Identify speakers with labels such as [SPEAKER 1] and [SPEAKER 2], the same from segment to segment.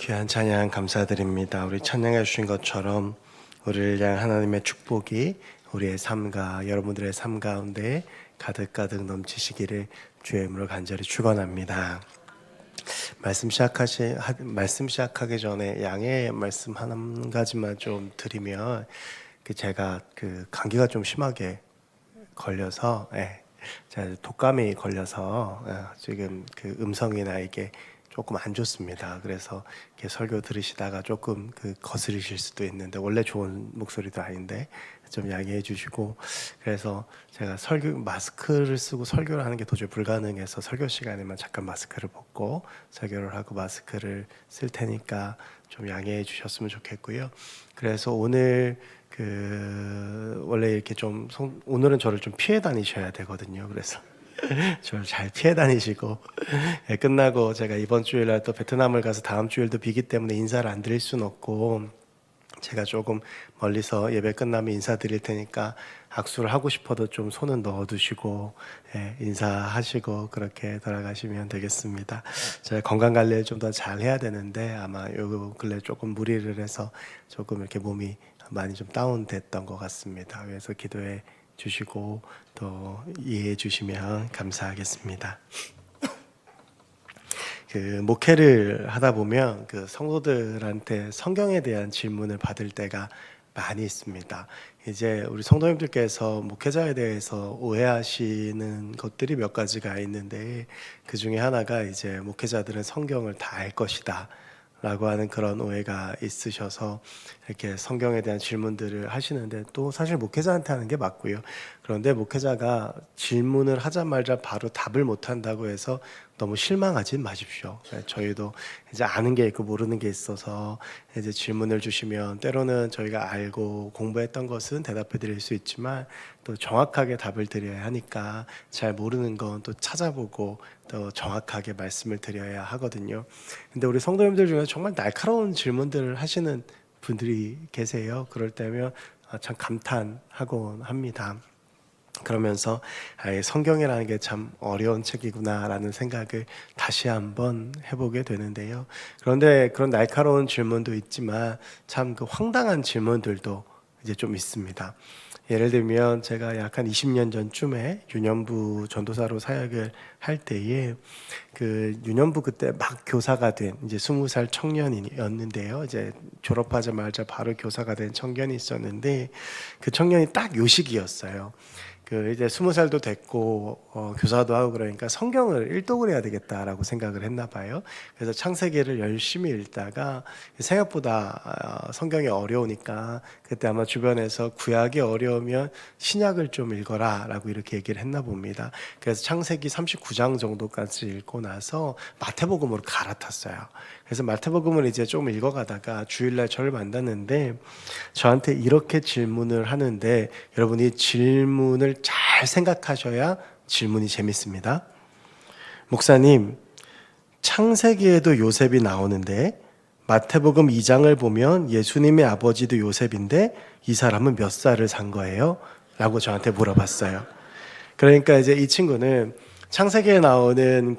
[SPEAKER 1] 귀한 찬양 감사드립니다. 우리 찬양해 주신 것처럼 우리를 향한 하나님의 축복이 우리의 삶과 여러분들의 삶 가운데 가득가득 넘치시기를 주의 이름으로 간절히 축원합니다. 말씀 시작하기 전에 양해 말씀 한 가지만 좀 드리면 제가 감기가 좀 심하게 걸려서 제가 독감이 걸려서 지금 음성이나 이게 조금 안 좋습니다. 그래서 이렇게 설교 들으시다가 조금 거스리실 수도 있는데 원래 좋은 목소리도 아닌데 좀 양해해 주시고, 그래서 제가 마스크를 쓰고 설교를 하는 게 도저히 불가능해서 설교 시간에만 잠깐 마스크를 벗고 설교를 하고 마스크를 쓸 테니까 좀 양해해 주셨으면 좋겠고요. 그래서 오늘 원래 이렇게 오늘은 저를 좀 피해 다니셔야 되거든요. 그래서 저를 잘 피해 다니시고 끝나고 제가 이번 주일날 또 베트남을 가서 다음 주일도 비기 때문에 인사를 안 드릴 수는 없고, 제가 조금 멀리서 예배 끝나면 인사드릴 테니까 악수를 하고 싶어도 좀 손은 넣어두시고 인사하시고 그렇게 돌아가시면 되겠습니다. 제가 건강관리를 좀 더 잘 해야 되는데 아마 요 근래 조금 무리를 해서 조금 이렇게 몸이 많이 좀 다운됐던 것 같습니다. 그래서 기도해 주시고 또 이해해 주시면 감사하겠습니다. 목회를 하다 보면 성도들한테 성경에 대한 질문을 받을 때가 많이 있습니다. 이제 우리 성도님들께서 목회자에 대해서 오해하시는 것들이 몇 가지가 있는데, 그 중에 하나가 이제 목회자들은 성경을 다 알 것이다 라고 하는 그런 오해가 있으셔서 이렇게 성경에 대한 질문들을 하시는데, 또 사실 목회자한테 하는 게 맞고요. 그런데 목회자가 질문을 하자마자 바로 답을 못한다고 해서 너무 실망하지 마십시오. 저희도 이제 아는 게 있고 모르는 게 있어서 이제 질문을 주시면 때로는 저희가 알고 공부했던 것은 대답해 드릴 수 있지만 또 정확하게 답을 드려야 하니까 잘 모르는 건 또 찾아보고 또 정확하게 말씀을 드려야 하거든요. 근데 우리 성도님들 중에 정말 날카로운 질문들을 하시는 분들이 계세요. 그럴 때면 참 감탄하곤 합니다. 그러면서 성경이라는 게 참 어려운 책이구나라는 생각을 다시 한번 해보게 되는데요. 그런데 그런 날카로운 질문도 있지만 참 황당한 질문들도 이제 좀 있습니다. 예를 들면 제가 약 한 20년 전쯤에 유년부 전도사로 사역을 할 때에 유년부 그때 막 교사가 된 이제 20살 청년이었는데요. 이제 졸업하자마자 바로 교사가 된 청년이 있었는데 그 청년이 딱 요식이었어요. 이제 20살도 됐고 교사도 하고 그러니까 성경을 일독을 해야 되겠다라고 생각을 했나 봐요. 그래서 창세기를 열심히 읽다가 생각보다 성경이 어려우니까 그때 아마 주변에서 구약이 어려우면 신약을 좀 읽어라 라고 이렇게 얘기를 했나 봅니다. 그래서 창세기 39장 정도까지 읽고 나서 마태복음으로 갈아탔어요. 그래서 마태복음을 이제 좀 읽어가다가 주일날 저를 만났는데 저한테 이렇게 질문을 하는데, 여러분 이 질문을 잘 생각하셔야 질문이 재밌습니다. 목사님, 창세기에도 요셉이 나오는데 마태복음 2장을 보면 예수님의 아버지도 요셉인데 이 사람은 몇 살을 산 거예요? 라고 저한테 물어봤어요. 그러니까 이제 이 친구는 창세기에 나오는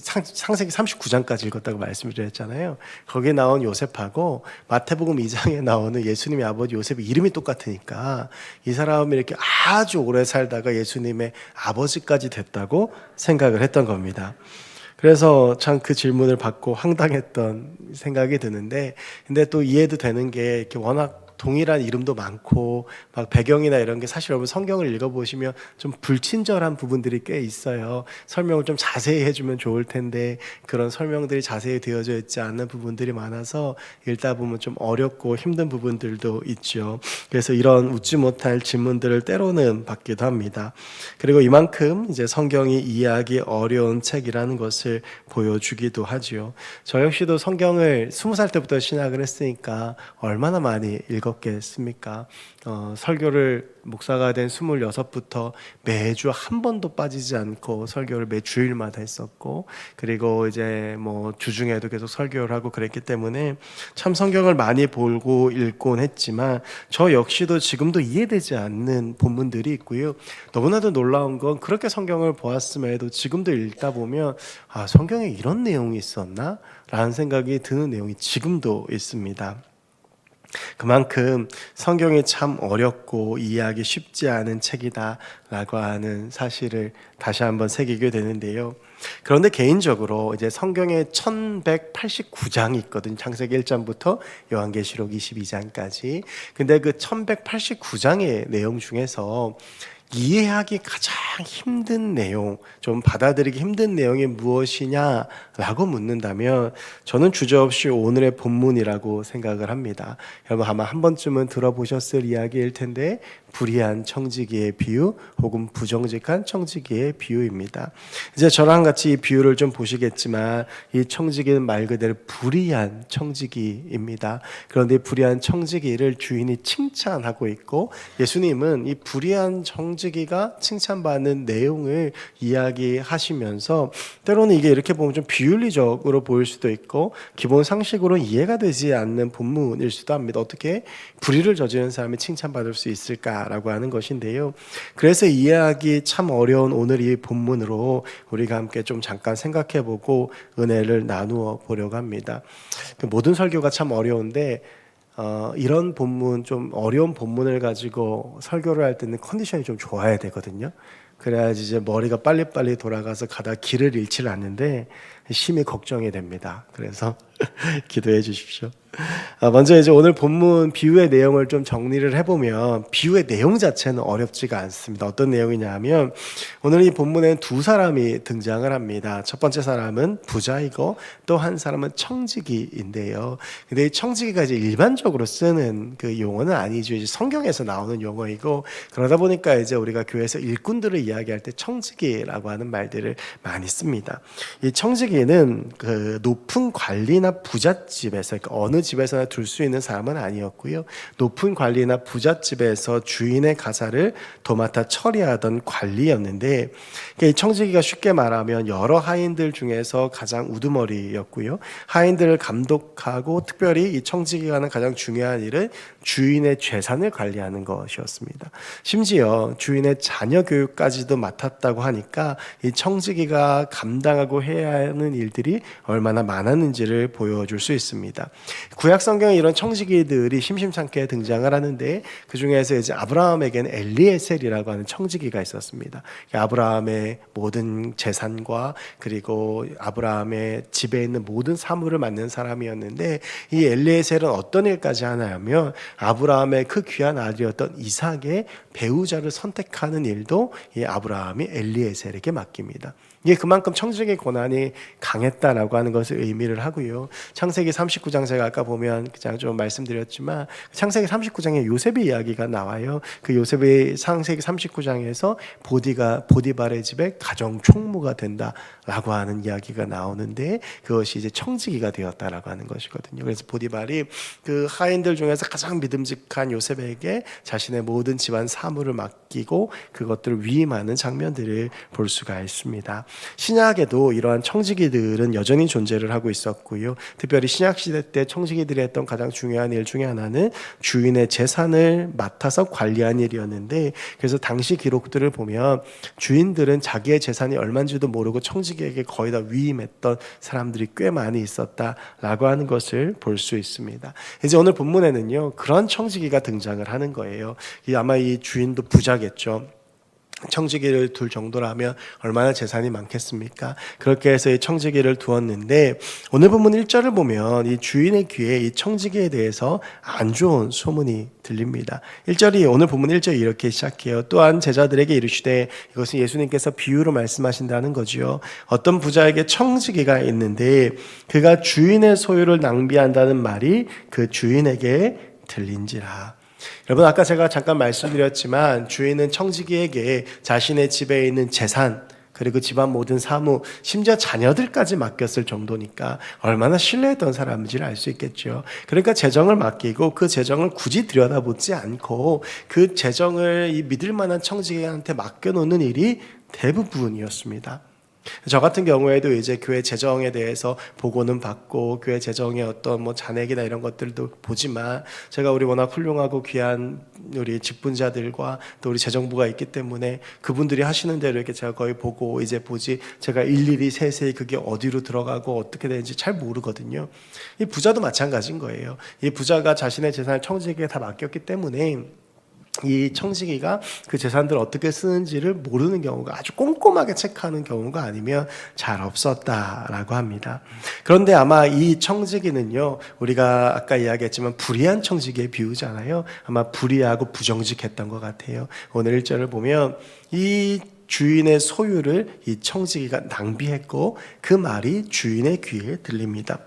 [SPEAKER 1] 창세기 39장까지 읽었다고 말씀드렸잖아요. 거기에 나온 요셉하고 마태복음 2장에 나오는 예수님의 아버지 요셉이 이름이 똑같으니까 이 사람이 이렇게 아주 오래 살다가 예수님의 아버지까지 됐다고 생각을 했던 겁니다. 그래서 참 그 질문을 받고 황당했던 생각이 드는데, 근데 또 이해도 되는 게 이렇게 워낙 동일한 이름도 많고 막 배경이나 이런 게 사실 여러분 성경을 읽어보시면 좀 불친절한 부분들이 꽤 있어요. 설명을 좀 자세히 해주면 좋을 텐데 그런 설명들이 자세히 되어져 있지 않는 부분들이 많아서 읽다 보면 좀 어렵고 힘든 부분들도 있죠. 그래서 이런 웃지 못할 질문들을 때로는 받기도 합니다. 그리고 이만큼 이제 성경이 이해하기 어려운 책이라는 것을 보여주기도 하죠. 저 역시도 성경을 20살 때부터 신학을 했으니까 얼마나 많이 읽었 즐겁겠습니까? 설교를 목사가 된 26부터 매주 한 번도 빠지지 않고 설교를 매 주일마다 했었고, 그리고 이제 뭐 주중에도 계속 설교를 하고 그랬기 때문에 참 성경을 많이 보고 읽곤 했지만 저 역시도 지금도 이해되지 않는 본문들이 있고요. 너무나도 놀라운 건 그렇게 성경을 보았음에도 지금도 읽다 보면 성경에 이런 내용이 있었나? 라는 생각이 드는 내용이 지금도 있습니다. 그만큼 성경이 참 어렵고 이해하기 쉽지 않은 책이다 라고 하는 사실을 다시 한번 새기게 되는데요. 그런데 개인적으로 이제 성경에 1189장이 있거든요. 창세기 1장부터 요한계시록 22장까지. 근데 그 1189장의 내용 중에서 이해하기 가장 힘든 내용, 좀 받아들이기 힘든 내용이 무엇이냐라고 묻는다면 저는 주저없이 오늘의 본문이라고 생각을 합니다. 여러분 아마 한 번쯤은 들어보셨을 이야기일 텐데 불의한 청지기의 비유 혹은 부정직한 청지기의 비유입니다. 이제 저랑 같이 이 비유를 좀 보시겠지만 이 청지기는 말 그대로 불의한 청지기입니다. 그런데 불의한 청지기를 주인이 칭찬하고 있고 예수님은 이 불의한 청지기가 칭찬받는 내용을 이야기하시면서 때로는 이게 이렇게 보면 좀 비윤리적으로 보일 수도 있고 기본 상식으로 이해가 되지 않는 본문일 수도 합니다. 어떻게 불의를 저지른 사람이 칭찬받을 수 있을까라고 하는 것인데요. 그래서 이해하기 참 어려운 오늘 이 본문으로 우리가 함께 좀 잠깐 생각해보고 은혜를 나누어 보려고 합니다. 모든 설교가 참 어려운데 이런 본문, 좀 어려운 본문을 가지고 설교를 할 때는 컨디션이 좀 좋아야 되거든요. 그래야지 이제 머리가 빨리빨리 돌아가서 가다 길을 잃지 않는데 심히 걱정이 됩니다. 그래서 기도해 주십시오. 먼저 이제 오늘 본문 비유의 내용을 좀 정리를 해보면 비유의 내용 자체는 어렵지가 않습니다. 어떤 내용이냐 하면 오늘 이 본문에는 두 사람이 등장을 합니다. 첫 번째 사람은 부자이고 또 한 사람은 청지기인데요. 근데 이 청지기가 이제 일반적으로 쓰는 그 용어는 아니죠. 이제 성경에서 나오는 용어이고 그러다 보니까 이제 우리가 교회에서 일꾼들을 이야기할 때 청지기라고 하는 말들을 많이 씁니다. 이 청지기는 그 높은 관리나 부잣집에서 그러니까 어느 집에서나 둘 수 있는 사람은 아니었고요. 높은 관리나 부잣집에서 주인의 가사를 도맡아 처리하던 관리였는데 이 청지기가 쉽게 말하면 여러 하인들 중에서 가장 우두머리였고요. 하인들을 감독하고 특별히 이 청지기가 하는 가장 중요한 일은 주인의 재산을 관리하는 것이었습니다. 심지어 주인의 자녀 교육까지도 맡았다고 하니까 이 청지기가 감당하고 해야 하는 일들이 얼마나 많았는지를 보여줄 수 있습니다. 구약 성경에 이런 청지기들이 심심찮게 등장을 하는데 그 중에서 이제 아브라함에게는 엘리에셀이라고 하는 청지기가 있었습니다. 아브라함의 모든 재산과 그리고 아브라함의 집에 있는 모든 사물을 맡는 사람이었는데 이 엘리에셀은 어떤 일까지 하냐면 아브라함의 그 귀한 아들이었던 이삭의 배우자를 선택하는 일도 이 아브라함이 엘리에셀에게 맡깁니다. 이게 그만큼 청지기의 권한이 강했다라고 하는 것을 의미를 하고요. 창세기 39장 제가 아까 보면 그냥 좀 말씀드렸지만 창세기 39장에 요셉의 이야기가 나와요. 그 요셉의 창세기 39장에서 보디발의 집에 가정 총무가 된다라고 하는 이야기가 나오는데 그것이 이제 청지기가 되었다라고 하는 것이거든요. 그래서 보디발이 그 하인들 중에서 가장 믿음직한 요셉에게 자신의 모든 집안 사물을 맡기고 그것들을 위임하는 장면들을 볼 수가 있습니다. 신약에도 이러한 청지기들은 여전히 존재를 하고 있었고요. 특별히 신약시대 때 청지기들이 했던 가장 중요한 일 중에 하나는 주인의 재산을 맡아서 관리한 일이었는데 그래서 당시 기록들을 보면 주인들은 자기의 재산이 얼마인지도 모르고 청지기에게 거의 다 위임했던 사람들이 꽤 많이 있었다라고 하는 것을 볼 수 있습니다. 이제 오늘 본문에는요 그런 청지기가 등장을 하는 거예요. 아마 이 주인도 부자겠죠. 청지기를 둘 정도라면 얼마나 재산이 많겠습니까? 그렇게 해서 이 청지기를 두었는데 오늘 본문 1절을 보면 이 주인의 귀에 이 청지기에 대해서 안 좋은 소문이 들립니다. 1절이 오늘 본문 1절이 이렇게 시작해요. 또한 제자들에게 이르시되 이것은 예수님께서 비유로 말씀하신다는 거지요. 어떤 부자에게 청지기가 있는데 그가 주인의 소유를 낭비한다는 말이 그 주인에게 들린지라. 여러분 아까 제가 잠깐 말씀드렸지만 주인은 청지기에게 자신의 집에 있는 재산 그리고 집안 모든 사무, 심지어 자녀들까지 맡겼을 정도니까 얼마나 신뢰했던 사람인지를 알 수 있겠죠. 그러니까 재정을 맡기고 그 재정을 굳이 들여다보지 않고 그 재정을 이 믿을 만한 청지기한테 맡겨놓는 일이 대부분이었습니다. 저 같은 경우에도 이제 교회 재정에 대해서 보고는 받고 교회 재정의 어떤 뭐 잔액이나 이런 것들도 보지만, 제가 우리 워낙 훌륭하고 귀한 우리 직분자들과 또 우리 재정부가 있기 때문에 그분들이 하시는 대로 이렇게 제가 거의 보고 이제 보지, 제가 일일이 세세히 그게 어디로 들어가고 어떻게 되는지 잘 모르거든요. 이 부자도 마찬가지인 거예요. 이 부자가 자신의 재산을 청지기에 다 맡겼기 때문에 이 청지기가 그 재산들을 어떻게 쓰는지를 모르는 경우가, 아주 꼼꼼하게 체크하는 경우가 아니면 잘 없었다라고 합니다. 그런데 아마 이 청지기는요, 우리가 아까 이야기했지만 불의한 청지기에 비유잖아요. 아마 불의하고 부정직했던 것 같아요. 오늘 1절을 보면 이 주인의 소유를 이 청지기가 낭비했고 그 말이 주인의 귀에 들립니다.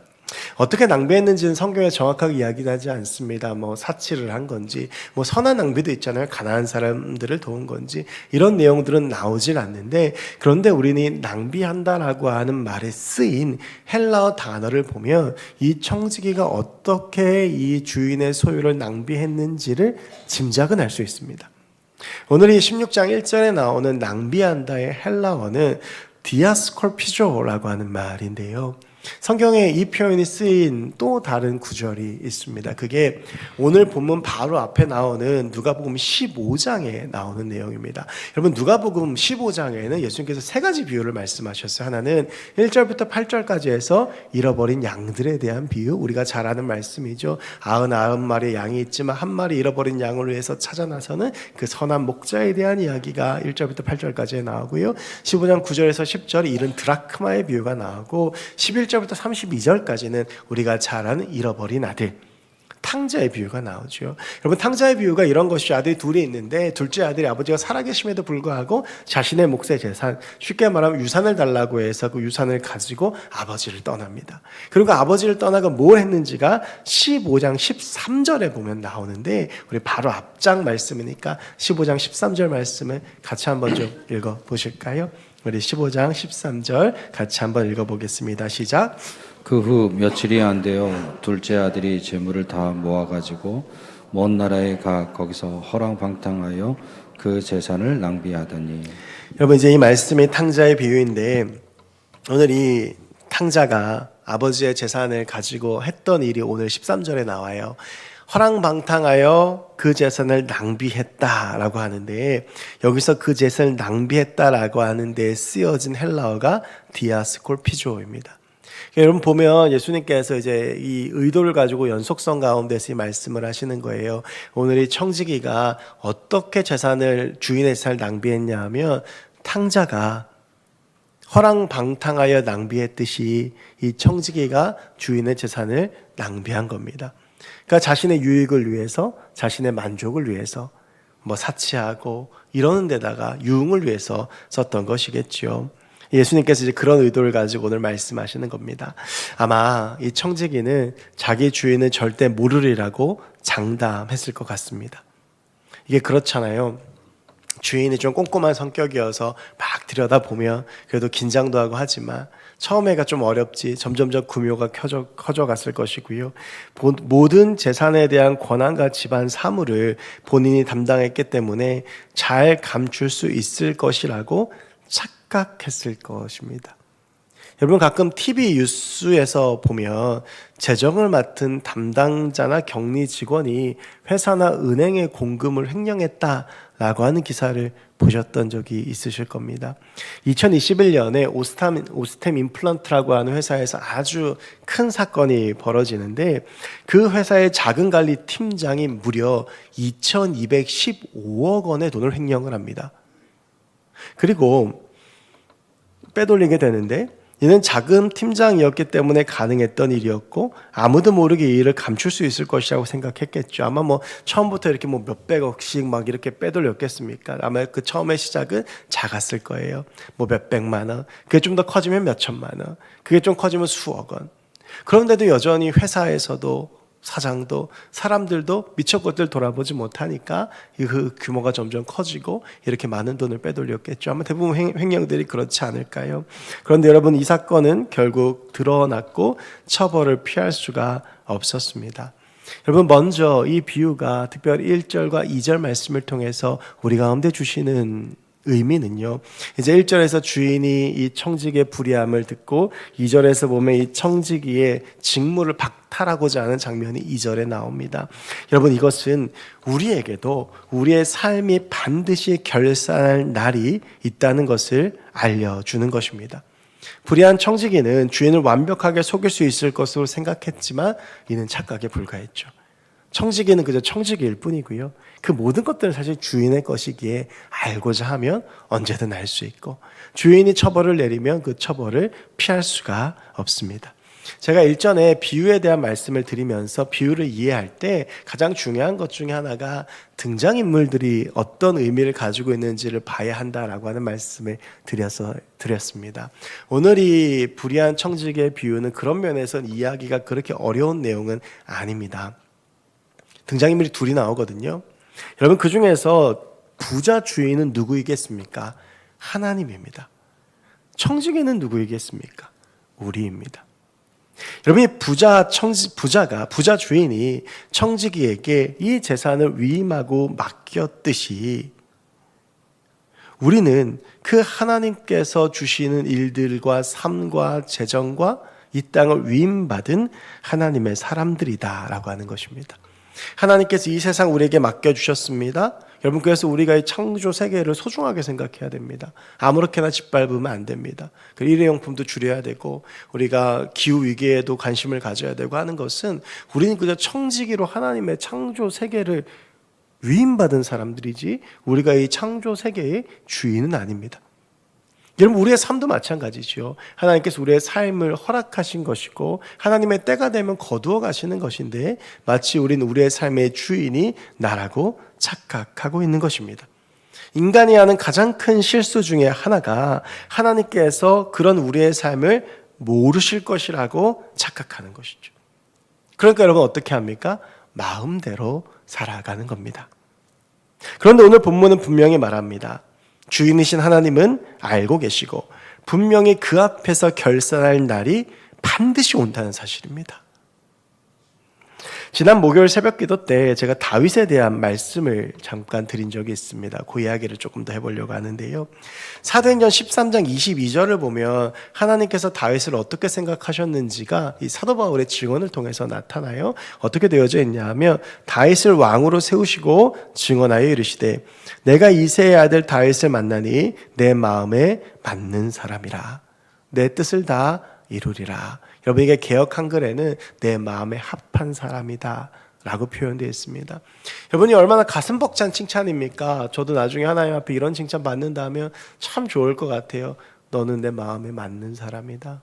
[SPEAKER 1] 어떻게 낭비했는지는 성경에 정확하게 이야기하지 않습니다. 뭐 사치를 한 건지, 뭐 선한 낭비도 있잖아요. 가난한 사람들을 도운 건지, 이런 내용들은 나오질 않는데, 그런데 우리는 이 낭비한다라고 하는 말에 쓰인 헬라어 단어를 보면 이 청지기가 어떻게 이 주인의 소유를 낭비했는지를 짐작은 할 수 있습니다. 오늘 이 16장 1절에 나오는 낭비한다의 헬라어는 디아스콜피조라고 하는 말인데요. 성경에 이 표현이 쓰인 또 다른 구절이 있습니다. 그게 오늘 본문 바로 앞에 나오는 누가복음 15장에 나오는 내용입니다. 여러분, 누가복음 15장에는 예수님께서 세 가지 비유를 말씀하셨어요. 하나는 1절부터 8절까지 해서 잃어버린 양들에 대한 비유, 우리가 잘 아는 말씀이죠. 99마리의 양이 있지만 한 마리 잃어버린 양을 위해서 찾아 나서는 그 선한 목자에 대한 이야기가 1절부터 8절까지 나오고요. 15장 9절에서 10절 잃은 드라크마의 비유가 나오고, 11절부터 32절까지는 우리가 잘 아는 잃어버린 아들, 탕자의 비유가 나오죠. 여러분, 탕자의 비유가 이런 것이, 아들이 둘이 있는데 둘째 아들이 아버지가 살아계심에도 불구하고 자신의 몫의 재산, 쉽게 말하면 유산을 달라고 해서 그 유산을 가지고 아버지를 떠납니다. 그리고 아버지를 떠나고 뭘 했는지가 15장 13절에 보면 나오는데, 우리 바로 앞장 말씀이니까 15장 13절 말씀을 같이 한번 좀 읽어보실까요? 우리 15장 13절 같이 한번 읽어보겠습니다. 시작.
[SPEAKER 2] 그 후 며칠이 안 되어 둘째 아들이 재물을 다 모아가지고 먼 나라에 가 거기서 허랑방탕하여 그 재산을 낭비하더니.
[SPEAKER 1] 여러분, 이제 이 말씀이 탕자의 비유인데, 오늘 이 탕자가 아버지의 재산을 가지고 했던 일이 오늘 13절에 나와요. 허랑방탕하여 그 재산을 낭비했다라고 하는데, 여기서 그 재산을 낭비했다라고 하는데 쓰여진 헬라어가 디아스콜피조입니다. 여러분 보면 예수님께서 이제 이 의도를 가지고 연속성 가운데서 이 말씀을 하시는 거예요. 오늘 이 청지기가 어떻게 재산을, 주인의 재산을 낭비했냐 하면, 탕자가 허랑방탕하여 낭비했듯이 이 청지기가 주인의 재산을 낭비한 겁니다. 그러니까 자신의 유익을 위해서, 자신의 만족을 위해서 뭐 사치하고 이러는 데다가 유흥을 위해서 썼던 것이겠죠. 예수님께서 이제 그런 의도를 가지고 오늘 말씀하시는 겁니다. 아마 이 청지기는 자기 주인은 절대 모르리라고 장담했을 것 같습니다. 이게 그렇잖아요. 주인이 좀 꼼꼼한 성격이어서 막 들여다보면 그래도 긴장도 하고 하지만 처음에가 좀 어렵지 점점점 구묘가 커져갔을 것이고요. 모든 재산에 대한 권한과 집안 사무를 본인이 담당했기 때문에 잘 감출 수 있을 것이라고 착각했을 것입니다. 여러분, 가끔 TV 뉴스에서 보면 재정을 맡은 담당자나 격리 직원이 회사나 은행에 공금을 횡령했다라고 하는 기사를 보셨던 적이 있으실 겁니다. 2021년에 오스템 임플란트라고 하는 회사에서 아주 큰 사건이 벌어지는데, 그 회사의 자금관리 팀장이 무려 2,215억 원의 돈을 횡령을 합니다. 그리고 빼돌리게 되는데, 이는 자금 팀장이었기 때문에 가능했던 일이었고 아무도 모르게 이 일을 감출 수 있을 것이라고 생각했겠죠. 아마 뭐 처음부터 이렇게 뭐 몇백억씩 막 이렇게 빼돌렸겠습니까? 아마 그 처음의 시작은 작았을 거예요. 뭐 몇백만 원, 그게 좀 더 커지면 몇천만 원, 그게 좀 커지면 수억 원. 그런데도 여전히 회사에서도 사장도 사람들도 미처 것들 돌아보지 못하니까 그 규모가 점점 커지고 이렇게 많은 돈을 빼돌렸겠죠. 아마 대부분 횡령들이 그렇지 않을까요? 그런데 여러분, 이 사건은 결국 드러났고 처벌을 피할 수가 없었습니다. 여러분, 먼저 이 비유가 특별히 1절과 2절 말씀을 통해서 우리 가운데 주시는 의미는요, 이제 1절에서 주인이 이 청지기의 불의함을 듣고 2절에서 보면 이 청지기의 직무를 박탈하고자 하는 장면이 2절에 나옵니다. 여러분, 이것은 우리에게도 우리의 삶이 반드시 결산할 날이 있다는 것을 알려주는 것입니다. 불의한 청지기는 주인을 완벽하게 속일 수 있을 것으로 생각했지만 이는 착각에 불과했죠. 청지기는 그저 청지기일 뿐이고요, 그 모든 것들은 사실 주인의 것이기에 알고자 하면 언제든 알 수 있고, 주인이 처벌을 내리면 그 처벌을 피할 수가 없습니다. 제가 일전에 비유에 대한 말씀을 드리면서 비유를 이해할 때 가장 중요한 것 중에 하나가 등장인물들이 어떤 의미를 가지고 있는지를 봐야 한다라고 하는 말씀을 드렸습니다. 오늘 이 불의한 청지기의 비유는 그런 면에서는 이해하기가 그렇게 어려운 내용은 아닙니다. 등장인물이 둘이 나오거든요. 여러분, 그 중에서 부자 주인은 누구이겠습니까? 하나님입니다. 청지기는 누구이겠습니까? 우리입니다. 여러분, 이 부자 주인이 청지기에게 이 재산을 위임하고 맡겼듯이 우리는 그 하나님께서 주시는 일들과 삶과 재정과 이 땅을 위임받은 하나님의 사람들이다라고 하는 것입니다. 하나님께서 이 세상 우리에게 맡겨주셨습니다. 여러분, 그래서 우리가 이 창조 세계를 소중하게 생각해야 됩니다. 아무렇게나 짓밟으면 안 됩니다. 일회용품도 줄여야 되고 우리가 기후위기에도 관심을 가져야 되고 하는 것은 우리는 그저 청지기로 하나님의 창조 세계를 위임받은 사람들이지 우리가 이 창조 세계의 주인은 아닙니다. 여러분, 우리의 삶도 마찬가지죠. 하나님께서 우리의 삶을 허락하신 것이고 하나님의 때가 되면 거두어 가시는 것인데 마치 우리는 우리의 삶의 주인이 나라고 착각하고 있는 것입니다. 인간이 하는 가장 큰 실수 중에 하나가 하나님께서 그런 우리의 삶을 모르실 것이라고 착각하는 것이죠. 그러니까 여러분, 어떻게 합니까? 마음대로 살아가는 겁니다. 그런데 오늘 본문은 분명히 말합니다. 주인이신 하나님은 알고 계시고 분명히 그 앞에서 결산할 날이 반드시 온다는 사실입니다. 지난 목요일 새벽기도 때 제가 다윗에 대한 말씀을 잠깐 드린 적이 있습니다. 그 이야기를 조금 더 해보려고 하는데요, 사도행전 13장 22절을 보면 하나님께서 다윗을 어떻게 생각하셨는지가 이 사도 바울의 증언을 통해서 나타나요. 어떻게 되어져 있냐 하면, 다윗을 왕으로 세우시고 증언하여 이르시되 내가 이새의 아들 다윗을 만나니 내 마음에 맞는 사람이라, 내 뜻을 다 이루리라. 여러분, 이게 개역 한글에는 내 마음에 합한 사람이다 라고 표현되어 있습니다. 여러분이 얼마나 가슴 벅찬 칭찬입니까? 저도 나중에 하나님 앞에 이런 칭찬 받는다면 참 좋을 것 같아요. 너는 내 마음에 맞는 사람이다.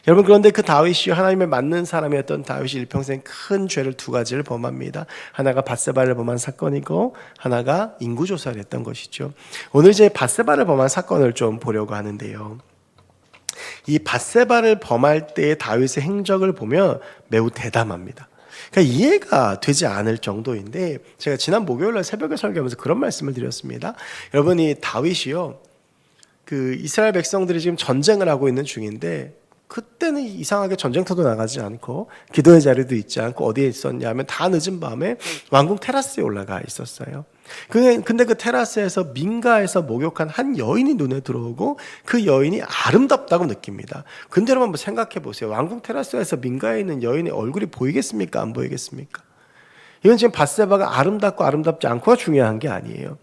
[SPEAKER 1] 여러분, 그런데 그 다윗이 하나님에 맞는 사람이었던 다윗이 일평생 큰 죄를 두 가지를 범합니다. 하나가 밧세바를 범한 사건이고 하나가 인구조사를 했던 것이죠. 오늘 이제 밧세바를 범한 사건을 좀 보려고 하는데요, 이 밧세바를 범할 때의 다윗의 행적을 보면 매우 대담합니다. 그러니까 이해가 되지 않을 정도인데, 제가 지난 목요일날 새벽에 설교하면서 그런 말씀을 드렸습니다. 여러분, 이 다윗이요, 그 이스라엘 백성들이 지금 전쟁을 하고 있는 중인데 그때는 이상하게 전쟁터도 나가지 않고 기도의 자리도 있지 않고 어디에 있었냐면 다 늦은 밤에 왕궁 테라스에 올라가 있었어요. 근데 그 테라스에서 민가에서 목욕한 한 여인이 눈에 들어오고 그 여인이 아름답다고 느낍니다. 근데 여러분, 한번 생각해 보세요. 왕궁 테라스에서 민가에 있는 여인의 얼굴이 보이겠습니까? 안 보이겠습니까? 이건 지금 밧세바가 아름답고 아름답지 않고가 중요한 게 아니에요.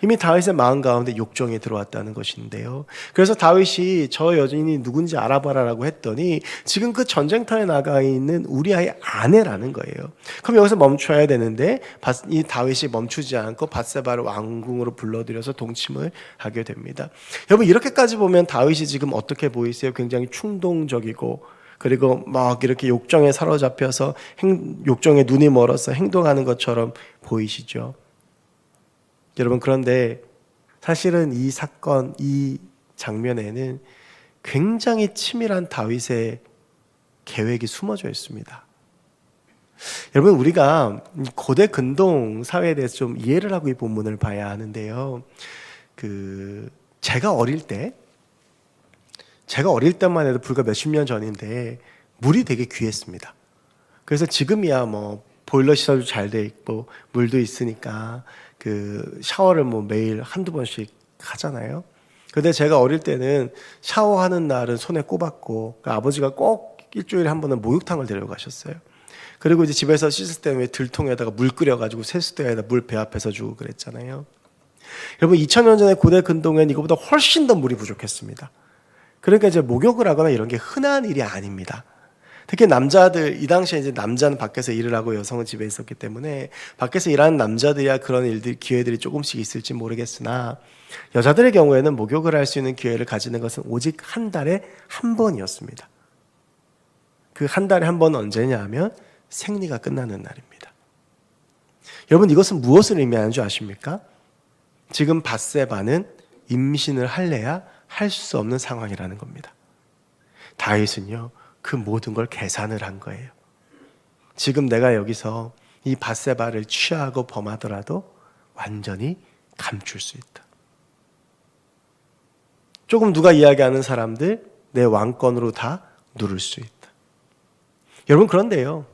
[SPEAKER 1] 이미 다윗의 마음 가운데 욕정이 들어왔다는 것인데요, 그래서 다윗이 저 여인이 누군지 알아봐라라고 했더니 지금 그 전쟁터에 나가 있는 우리아의 아내라는 거예요. 그럼 여기서 멈춰야 되는데 이 다윗이 멈추지 않고 밧세바를 왕궁으로 불러들여서 동침을 하게 됩니다. 여러분, 이렇게까지 보면 다윗이 지금 어떻게 보이세요? 굉장히 충동적이고, 그리고 막 이렇게 욕정에 사로잡혀서 욕정에 눈이 멀어서 행동하는 것처럼 보이시죠? 여러분, 그런데 사실은 이 사건, 이 장면에는 굉장히 치밀한 다윗의 계획이 숨어져 있습니다. 여러분, 우리가 고대 근동 사회에 대해서 좀 이해를 하고 이 본문을 봐야 하는데요. 제가 어릴 때만 해도 불과 몇십 년 전인데 물이 되게 귀했습니다. 그래서 지금이야 뭐 보일러 시설도 잘 돼 있고 물도 있으니까 샤워를 뭐 매일 한두 번씩 하잖아요. 근데 제가 어릴 때는 샤워하는 날은 손에 꼽았고 아버지가 꼭 일주일에 한 번은 목욕탕을 데려가셨어요. 그리고 이제 집에서 씻을 때는 왜 들통에다가 물 끓여가지고 세수대에다 물 배합해서 주고 그랬잖아요. 여러분, 2000년 전에 고대 근동엔 이거보다 훨씬 더 물이 부족했습니다. 그러니까 이제 목욕을 하거나 이런 게 흔한 일이 아닙니다. 특히 남자들, 이 당시에 이제 남자는 밖에서 일을 하고 여성은 집에 있었기 때문에 밖에서 일하는 남자들이야 그런 일들, 기회들이 조금씩 있을지 모르겠으나 여자들의 경우에는 목욕을 할 수 있는 기회를 가지는 것은 오직 한 달에 한 번이었습니다. 그 한 달에 한 번은 언제냐 하면 생리가 끝나는 날입니다. 여러분, 이것은 무엇을 의미하는 줄 아십니까? 지금 밧세바는 임신을 할래야 할 수 없는 상황이라는 겁니다. 다윗은요, 그 모든 걸 계산을 한 거예요. 지금 내가 여기서 이 밧세바를 취하고 범하더라도 완전히 감출 수 있다. 조금 누가 이야기하는 사람들 내 왕권으로 다 누를 수 있다. 여러분, 그런데요,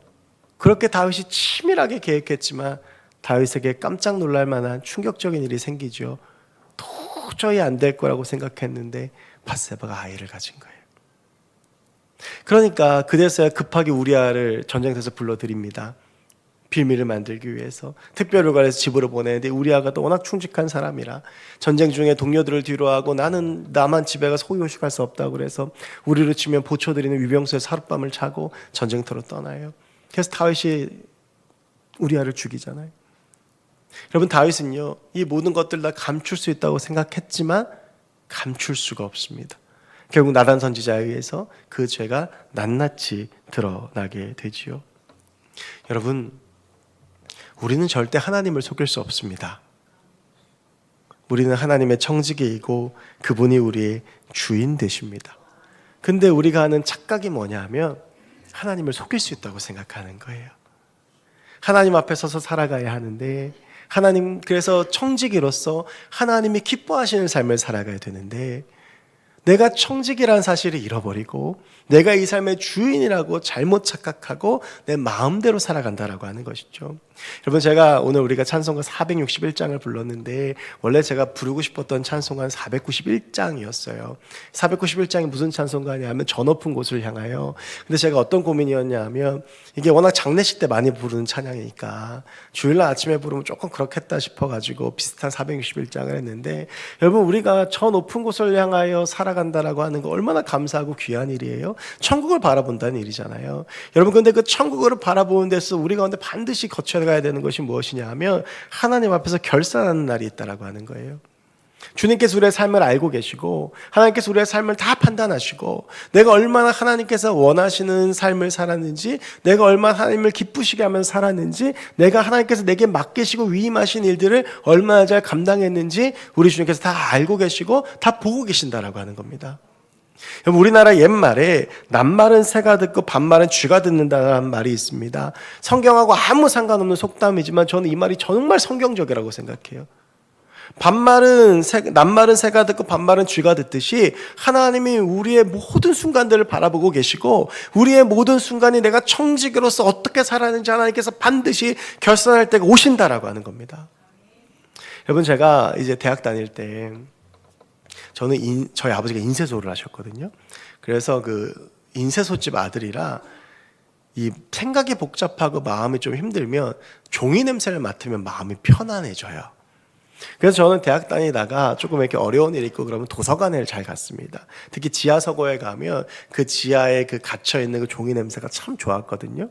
[SPEAKER 1] 그렇게 다윗이 치밀하게 계획했지만 다윗에게 깜짝 놀랄 만한 충격적인 일이 생기죠. 도저히 안 될 거라고 생각했는데 밧세바가 아이를 가진 거예요. 그러니까 그제서야 급하게 우리아를 전쟁터에서 불러들입니다. 빌미를 만들기 위해서 특별휴가를 집으로 보내는데 우리아가 또 워낙 충직한 사람이라 전쟁 중에 동료들을 뒤로하고 나만 집에 가서 호의호식할 수 없다고 그래서 우리로 치면 보초드리는 위병소에서 하룻밤을 자고 전쟁터로 떠나요. 그래서 다윗이 우리아를 죽이잖아요. 여러분, 다윗은요, 이 모든 것들 다 감출 수 있다고 생각했지만 감출 수가 없습니다. 결국 나단 선지자에 의해서 그 죄가 낱낱이 드러나게 되지요. 여러분, 우리는 절대 하나님을 속일 수 없습니다. 우리는 하나님의 청지기이고 그분이 우리의 주인 되십니다. 근데 우리가 하는 착각이 뭐냐 하면 하나님을 속일 수 있다고 생각하는 거예요. 하나님 앞에 서서 살아가야 하는데 그래서 청지기로서 하나님이 기뻐하시는 삶을 살아가야 되는데 내가 청지기라는 사실을 잃어버리고 내가 이 삶의 주인이라고 잘못 착각하고 내 마음대로 살아간다라고 하는 것이죠. 여러분, 제가 오늘 우리가 찬송가 461장을 불렀는데 원래 제가 부르고 싶었던 찬송가는 491장이었어요. 491장이 무슨 찬송가냐면 저 높은 곳을 향하여. 근데 제가 어떤 고민이었냐 하면 이게 워낙 장례식 때 많이 부르는 찬양이니까 주일날 아침에 부르면 조금 그렇겠다 싶어가지고 비슷한 461장을 했는데 여러분, 우리가 저 높은 곳을 향하여 살아간다라고 하는 거 얼마나 감사하고 귀한 일이에요. 천국을 바라본다는 일이잖아요. 여러분, 근데 그 천국을 바라보는 데서 우리 가운데 반드시 거쳐가야 되는 것이 무엇이냐 하면 하나님 앞에서 결산하는 날이 있다라고 하는 거예요. 주님께서 우리의 삶을 알고 계시고 하나님께서 우리의 삶을 다 판단하시고 내가 얼마나 하나님께서 원하시는 삶을 살았는지, 내가 얼마나 하나님을 기쁘시게 하면서 살았는지, 내가 하나님께서 내게 맡기시고 위임하신 일들을 얼마나 잘 감당했는지 우리 주님께서 다 알고 계시고 다 보고 계신다라고 하는 겁니다. 우리나라 옛말에 낱말은 새가 듣고 반말은 쥐가 듣는다는 말이 있습니다. 성경하고 아무 상관없는 속담이지만 저는 이 말이 정말 성경적이라고 생각해요. 낱말은 새가 듣고 반말은 쥐가 듣듯이 하나님이 우리의 모든 순간들을 바라보고 계시고 우리의 모든 순간이 내가 청지기로서 어떻게 살았는지 하나님께서 반드시 결산할 때가 오신다라고 하는 겁니다. 여러분, 제가 이제 대학 다닐 때 저희 아버지가 인쇄소를 하셨거든요. 그래서 그 인쇄소집 아들이라 이 생각이 복잡하고 마음이 좀 힘들면 종이 냄새를 맡으면 마음이 편안해져요. 그래서 저는 대학 다니다가 조금 이렇게 어려운 일이 있고 그러면 도서관에 잘 갔습니다. 특히 지하서고에 가면 그 지하에 그 갇혀있는 그 종이 냄새가 참 좋았거든요.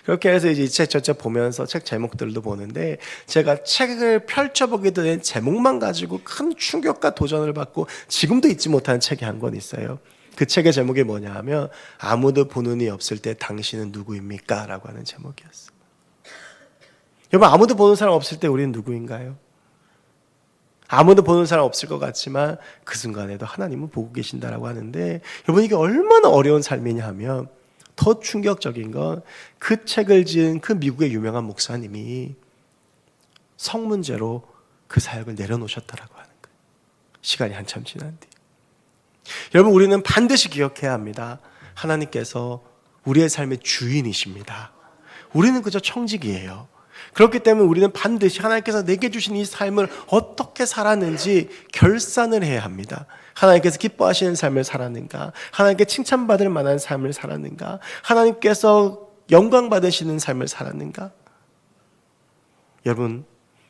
[SPEAKER 1] 그렇게 해서 이제 이 책 저책 보면서 책 제목들도 보는데 제가 책을 펼쳐보게 된 제목만 가지고 큰 충격과 도전을 받고 지금도 잊지 못하는 책이 한 권 있어요. 그 책의 제목이 뭐냐 하면 아무도 보는 이 없을 때 당신은 누구입니까? 라고 하는 제목이었어요. 여러분, 아무도 보는 사람 없을 때 우리는 누구인가요? 아무도 보는 사람 없을 것 같지만 그 순간에도 하나님은 보고 계신다라고 하는데 여러분, 이게 얼마나 어려운 삶이냐 하면 더 충격적인 건 그 책을 지은 그 미국의 유명한 목사님이 성 문제로 그 사역을 내려놓으셨다라고 하는 거예요. 시간이 한참 지난 뒤. 여러분, 우리는 반드시 기억해야 합니다. 하나님께서 우리의 삶의 주인이십니다. 우리는 그저 청직이에요. 그렇기 때문에 우리는 반드시 하나님께서 내게 주신 이 삶을 어떻게 살았는지 결산을 해야 합니다. 하나님께서 기뻐하시는 삶을 살았는가? 하나님께 칭찬받을 만한 삶을 살았는가? 하나님께서 영광 받으시는 삶을 살았는가? 여러분,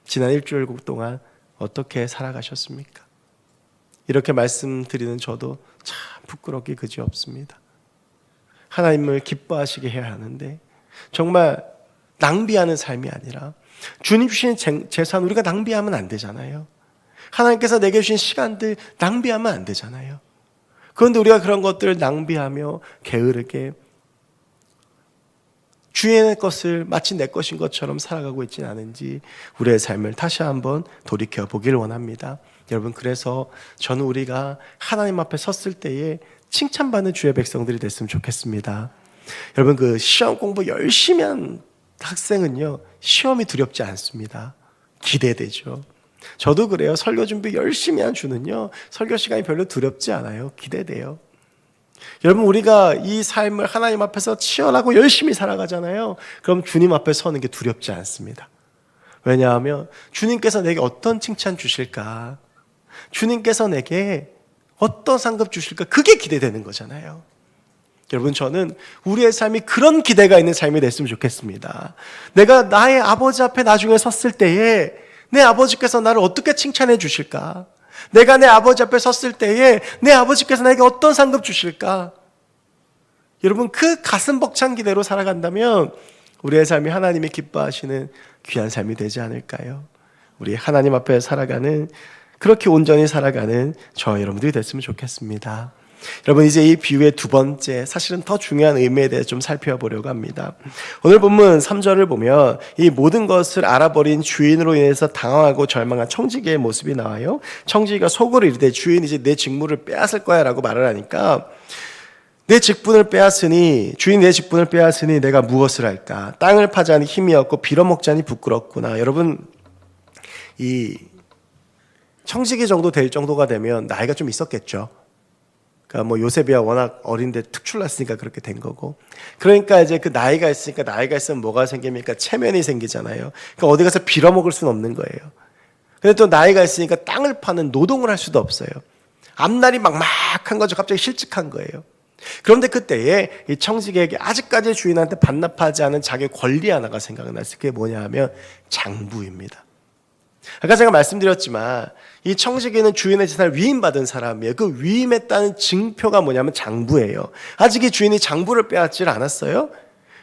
[SPEAKER 1] 지난 일주일 동안 어떻게 살아가셨습니까? 이렇게 말씀드리는 저도 참 부끄럽기 그지없습니다. 하나님을 기뻐하시게 해야 하는데 정말 낭비하는 삶이 아니라 주님 주신 재산 우리가 낭비하면 안 되잖아요. 하나님께서 내게 주신 시간들 낭비하면 안 되잖아요. 그런데 우리가 그런 것들을 낭비하며 게으르게 주인의 것을 마치 내 것인 것처럼 살아가고 있지는 않은지 우리의 삶을 다시 한번 돌이켜보길 원합니다. 여러분, 그래서 저는 우리가 하나님 앞에 섰을 때에 칭찬받는 주의 백성들이 됐으면 좋겠습니다. 여러분, 그 시험 공부 열심히 한 학생은요, 시험이 두렵지 않습니다. 기대되죠. 저도 그래요. 설교 준비 열심히 한 주는요, 설교 시간이 별로 두렵지 않아요. 기대돼요. 여러분, 우리가 이 삶을 하나님 앞에서 치열하고 열심히 살아가잖아요. 그럼 주님 앞에 서는 게 두렵지 않습니다. 왜냐하면 주님께서 내게 어떤 칭찬 주실까? 주님께서 내게 어떤 상급 주실까? 그게 기대되는 거잖아요. 여러분, 저는 우리의 삶이 그런 기대가 있는 삶이 됐으면 좋겠습니다. 내가 나의 아버지 앞에 나중에 섰을 때에 내 아버지께서 나를 어떻게 칭찬해 주실까? 내가 내 아버지 앞에 섰을 때에 내 아버지께서 나에게 어떤 상급 주실까? 여러분, 그 가슴 벅찬 기대로 살아간다면 우리의 삶이 하나님이 기뻐하시는 귀한 삶이 되지 않을까요? 우리 하나님 앞에 살아가는, 그렇게 온전히 살아가는 저와 여러분들이 됐으면 좋겠습니다. 여러분, 이제 이 비유의 두 번째, 사실은 더 중요한 의미에 대해서 좀 살펴보려고 합니다. 오늘 본문 3절을 보면 이 모든 것을 알아버린 주인으로 인해서 당황하고 절망한 청지기의 모습이 나와요. 청지기가 속으로 이르되 주인이 이제 내 직무를 빼앗을 거야 라고 말을 하니까, 내 직분을 빼앗으니, 주인 내 직분을 빼앗으니 내가 무엇을 할까? 땅을 파자니 힘이 없고 빌어먹자니 부끄럽구나. 여러분, 이 청지기 정도 될 정도가 되면 나이가 좀 있었겠죠. 그러니까 뭐 요셉이야 워낙 어린데 특출났으니까 그렇게 된 거고. 그러니까 이제 그 나이가 있으니까, 나이가 있으면 뭐가 생깁니까? 체면이 생기잖아요. 그러니까 어디 가서 빌어먹을 수는 없는 거예요. 근데 또 나이가 있으니까 땅을 파는 노동을 할 수도 없어요. 앞날이 막막한 거죠. 갑자기 실직한 거예요. 그런데 그때에 이 청지기에게 아직까지 주인한테 반납하지 않은 자기 권리 하나가 생각났어요. 그게 뭐냐 하면 장부입니다. 아까 제가 말씀드렸지만 이 청지기는 주인의 재산을 위임받은 사람이에요. 그 위임했다는 증표가 뭐냐면 장부예요. 아직 이 주인이 장부를 빼앗질 않았어요.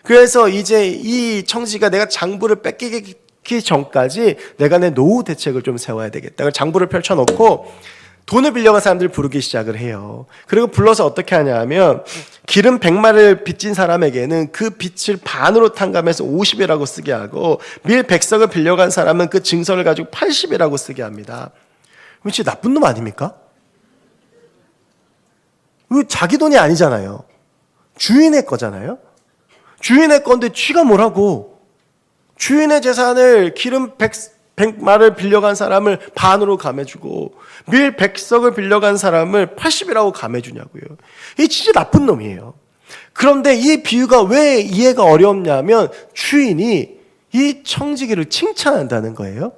[SPEAKER 1] 그래서 이제 이 청지기가 내가 장부를 뺏기기 전까지 내가 내 노후 대책을 좀 세워야 되겠다. 장부를 펼쳐놓고 돈을 빌려간 사람들을 부르기 시작을 해요. 그리고 불러서 어떻게 하냐 하면 기름 100마를 빚진 사람에게는 그 빚을 반으로 탕감해서 50이라고 쓰게 하고, 밀 100석을 빌려간 사람은 그 증서를 가지고 80이라고 쓰게 합니다. 진짜 나쁜 놈 아닙니까? 이거 자기 돈이 아니잖아요. 주인의 거잖아요. 주인의 건데 쥐가 뭐라고. 주인의 재산을 기름 100마를 빌려간 사람을 반으로 감해주고 밀 100석을 빌려간 사람을 80이라고 감해주냐고요. 이게 진짜 나쁜 놈이에요. 그런데 이 비유가 왜 이해가 어렵냐면 주인이 이 청지기를 칭찬한다는 거예요.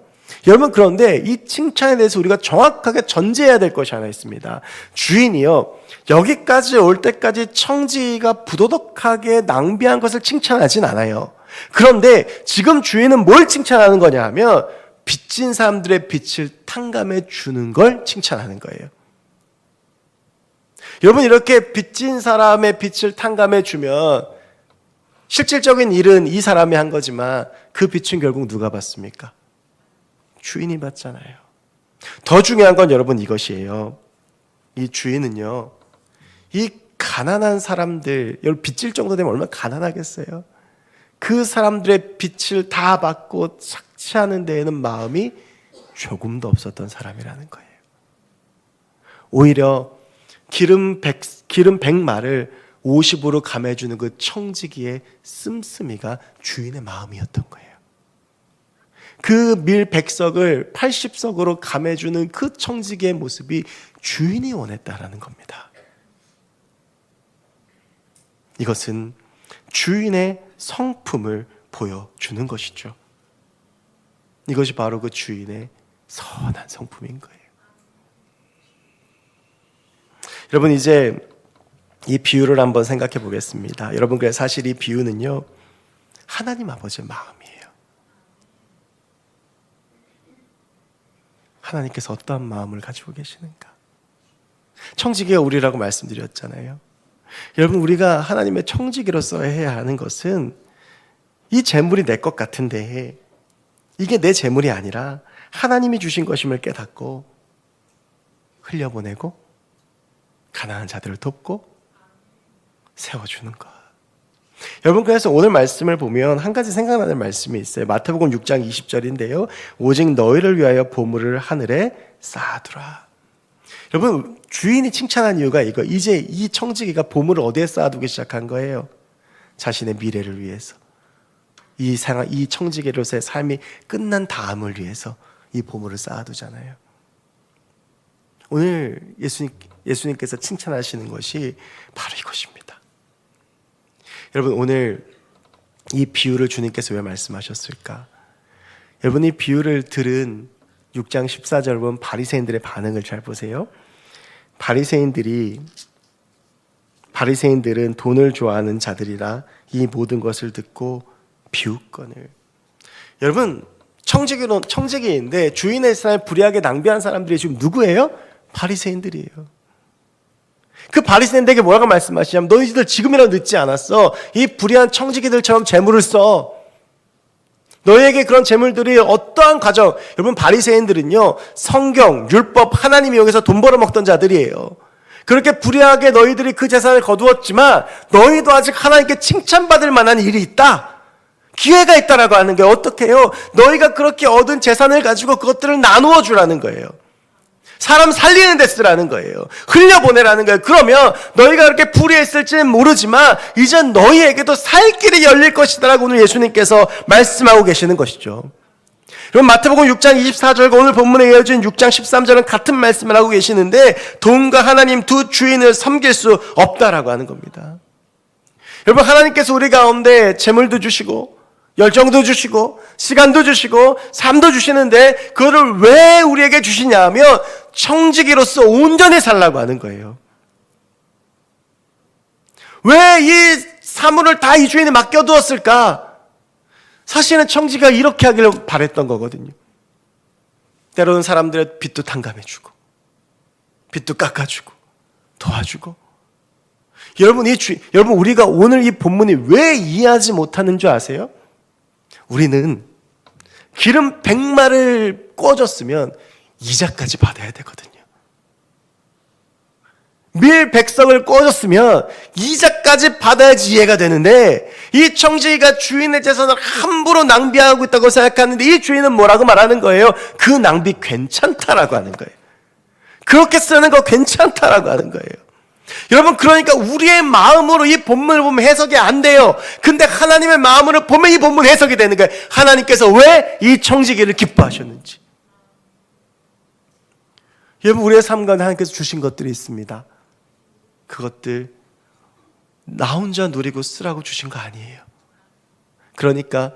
[SPEAKER 1] 여러분, 그런데 이 칭찬에 대해서 우리가 정확하게 전제해야 될 것이 하나 있습니다. 주인이요, 여기까지 올 때까지 청지기가 부도덕하게 낭비한 것을 칭찬하진 않아요. 그런데 지금 주인은 뭘 칭찬하는 거냐 하면 빚진 사람들의 빚을 탕감해 주는 걸 칭찬하는 거예요. 여러분, 이렇게 빚진 사람의 빚을 탕감해 주면 실질적인 일은 이 사람이 한 거지만 그 빚은 결국 누가 받습니까? 주인이 받잖아요. 더 중요한 건 여러분 이것이에요. 이 주인은요, 이 가난한 사람들, 여러분 빚질 정도 되면 얼마나 가난하겠어요? 그 사람들의 빚을 다 받고 착취하는 데에는 마음이 조금도 없었던 사람이라는 거예요. 오히려 기름 100마를 50으로 감해주는 그 청지기의 씀씀이가 주인의 마음이었던 거예요. 그 밀 100석을 80석으로 감해주는 그 청지기의 모습이 주인이 원했다라는 겁니다. 이것은 주인의 성품을 보여주는 것이죠. 이것이 바로 그 주인의 선한 성품인 거예요. 여러분, 이제 이 비유를 한번 생각해 보겠습니다. 여러분, 그래서 사실 이 비유는요, 하나님 아버지의 마음이에요. 하나님께서 어떠한 마음을 가지고 계시는가? 청지기가 우리라고 말씀드렸잖아요. 여러분, 우리가 하나님의 청지기로서 해야 하는 것은 이 재물이 내 것 같은데 이게 내 재물이 아니라 하나님이 주신 것임을 깨닫고 흘려보내고 가난한 자들을 돕고 세워주는 것. 여러분, 그래서 오늘 말씀을 보면 한 가지 생각나는 말씀이 있어요. 마태복음 6장 20절인데요. 오직 너희를 위하여 보물을 하늘에 쌓아두라. 여러분, 주인이 칭찬한 이유가 이거. 이제 이 청지기가 보물을 어디에 쌓아두기 시작한 거예요? 자신의 미래를 위해서. 이 청지기로서의 삶이 끝난 다음을 위해서 이 보물을 쌓아두잖아요. 오늘 예수님께서 칭찬하시는 것이 바로 이것입니다. 여러분, 오늘 이 비유를 주님께서 왜 말씀하셨을까? 여러분, 이 비유를 들은 6장 14절 보면 바리새인들의 반응을 잘 보세요. 바리새인들은 돈을 좋아하는 자들이라 이 모든 것을 듣고 비웃거늘. 여러분, 청지기인데 주인의 삶을 불의하게 낭비한 사람들이 지금 누구예요? 바리새인들이에요. 그 바리새인들에게 뭐라고 말씀하시냐면, 너희들 지금이라도 늦지 않았어. 이 불의한 청지기들처럼 재물을 써. 너희에게 그런 재물들이 어떠한 과정. 여러분, 바리새인들은요, 성경, 율법, 하나님이 여기서 돈 벌어먹던 자들이에요. 그렇게 불의하게 너희들이 그 재산을 거두었지만 너희도 아직 하나님께 칭찬받을 만한 일이 있다. 기회가 있다라고 하는 게 어떻게 해요? 너희가 그렇게 얻은 재산을 가지고 그것들을 나누어 주라는 거예요. 사람 살리는 데 쓰라는 거예요. 흘려보내라는 거예요. 그러면 너희가 그렇게 불의했을지는 모르지만 이젠 너희에게도 살 길이 열릴 것이다 라고 오늘 예수님께서 말씀하고 계시는 것이죠. 그럼 마태복음 6장 24절과 오늘 본문에 이어진 6장 13절은 같은 말씀을 하고 계시는데, 돈과 하나님 두 주인을 섬길 수 없다라고 하는 겁니다. 여러분, 하나님께서 우리 가운데 재물도 주시고 열정도 주시고 시간도 주시고 삶도 주시는데 그거를 왜 우리에게 주시냐 하면 청지기로서 온전히 살라고 하는 거예요. 왜 이 사물을 다 이 주인이 맡겨두었을까? 사실은 청지기가 이렇게 하기를 바랬던 거거든요. 때로는 사람들의 빚도 탕감해주고 빚도 깎아주고 도와주고. 여러분, 우리가 오늘 이 본문이 왜 이해하지 못하는 줄 아세요? 우리는 기름 100마를 꿔줬으면 이자까지 받아야 되거든요. 밀 100석을 꿔줬으면 이자까지 받아야지 이해가 되는데, 이 청지기가 주인의 재산을 함부로 낭비하고 있다고 생각하는데 이 주인은 뭐라고 말하는 거예요? 그 낭비 괜찮다라고 하는 거예요. 그렇게 쓰는 거 괜찮다라고 하는 거예요. 여러분, 그러니까 우리의 마음으로 이 본문을 보면 해석이 안 돼요. 근데 하나님의 마음으로 보면 이 본문 해석이 되는 거예요. 하나님께서 왜 이 청지기를 기뻐하셨는지. 여러분, 우리의 삶 가운데 하나님께서 주신 것들이 있습니다. 그것들 나 혼자 누리고 쓰라고 주신 거 아니에요. 그러니까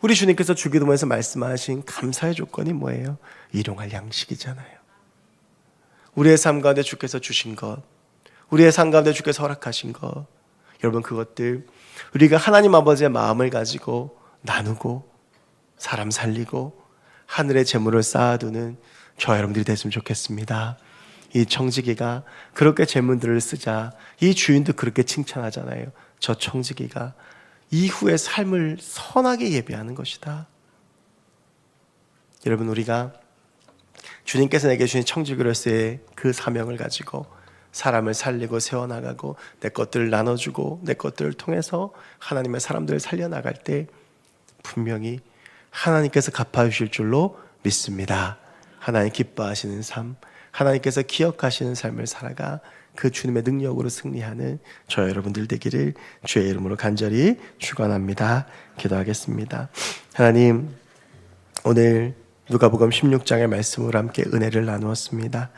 [SPEAKER 1] 우리 주님께서 주기도문에서 말씀하신 감사의 조건이 뭐예요? 일용할 양식이잖아요. 우리의 삶 가운데 주께서 주신 것, 우리의 삶 가운데 주께서 허락하신 것, 여러분, 그것들 우리가 하나님 아버지의 마음을 가지고 나누고 사람 살리고 하늘의 재물을 쌓아두는 저와 여러분들이 됐으면 좋겠습니다. 이 청지기가 그렇게 재물들을 쓰자 이 주인도 그렇게 칭찬하잖아요. 저 청지기가 이후의 삶을 선하게 예배하는 것이다. 여러분, 우리가 주님께서 내게 주신 청지기로서의 그 사명을 가지고 사람을 살리고 세워나가고 내 것들을 나눠주고 내 것들을 통해서 하나님의 사람들을 살려나갈 때 분명히 하나님께서 갚아주실 줄로 믿습니다. 하나님 기뻐하시는 삶, 하나님께서 기억하시는 삶을 살아가 그 주님의 능력으로 승리하는 저 여러분들 되기를 주의 이름으로 간절히 축원합니다. 기도하겠습니다. 하나님, 오늘 누가복음 16장의 말씀으로 함께 은혜를 나누었습니다.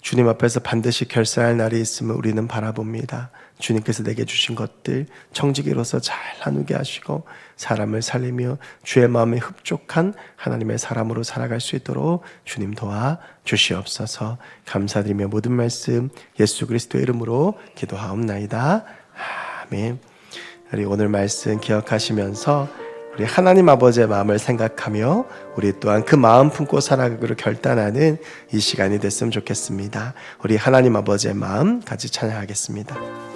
[SPEAKER 1] 주님 앞에서 반드시 결산할 날이 있음을 우리는 바라봅니다. 주님께서 내게 주신 것들 청지기로서 잘 나누게 하시고 사람을 살리며 주의 마음에 흡족한 하나님의 사람으로 살아갈 수 있도록 주님 도와 주시옵소서. 감사드리며 모든 말씀 예수 그리스도의 이름으로 기도하옵나이다. 아멘. 우리 오늘 말씀 기억하시면서 우리 하나님 아버지의 마음을 생각하며 우리 또한 그 마음 품고 살아가기로 결단하는 이 시간이 됐으면 좋겠습니다. 우리 하나님 아버지의 마음 같이 찬양하겠습니다.